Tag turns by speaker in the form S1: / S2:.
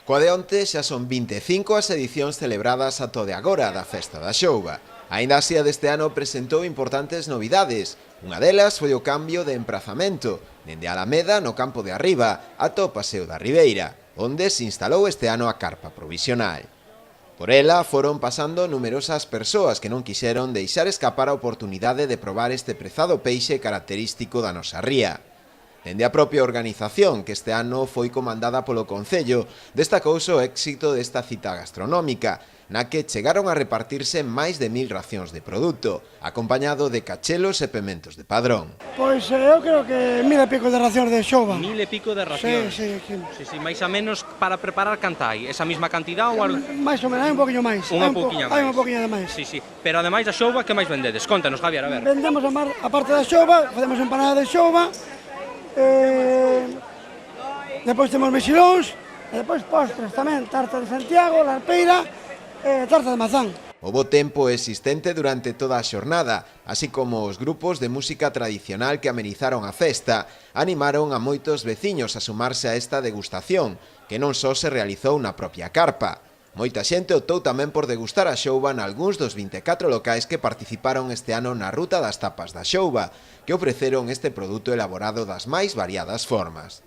S1: Coa de onte xa son 25 as edicións celebradas ata de agora da Festa da Xouba. Aínda así a deste ano presentou importantes novidades. Unha delas foi o cambio de emprazamento, dende a Alameda no campo de arriba ata o Paseo da Ribeira, onde se instalou este ano a carpa provisional. Por ela foron pasando numerosas persoas que non quixeron deixar escapar a oportunidade de probar este prezado peixe característico da nosa ría. Dende a propia organización, que este ano foi comandada polo Concello, destacouse o éxito desta cita gastronómica, na que chegaron a repartirse máis de 1000 racións de produto, acompañado de cachelos e pementos de Padrón.
S2: Pois eu creo que 1000 e pico de racións de xouba.
S3: 1000 e pico de racións. Sí, máis ou menos para preparar cantai, esa mesma cantidad ou algo?
S2: Mais ou menos, hai un poquinho máis.
S3: Unha pouquiña máis.
S2: Hai unha pouquiña de máis.
S3: Sí. Pero ademais da xouba, que máis vendedes? Contanos, Javier, a ver.
S2: Vendemos a parte da xouba, facemos empanada de xouba, depois temos mexilóns, e depois postres tamén, tarta de Santiago, larpeira e tarta de mazán.
S1: Houbo tempo existente durante toda a xornada, así como os grupos de música tradicional que amenizaron a festa, animaron a moitos veciños a sumarse a esta degustación, que non só se realizou na propia carpa. Moita xente optou tamén por degustar a xouba nalgúns dos 24 locais que participaron este ano na Ruta das Tapas da Xouba, que ofreceron este produto elaborado das máis variadas formas.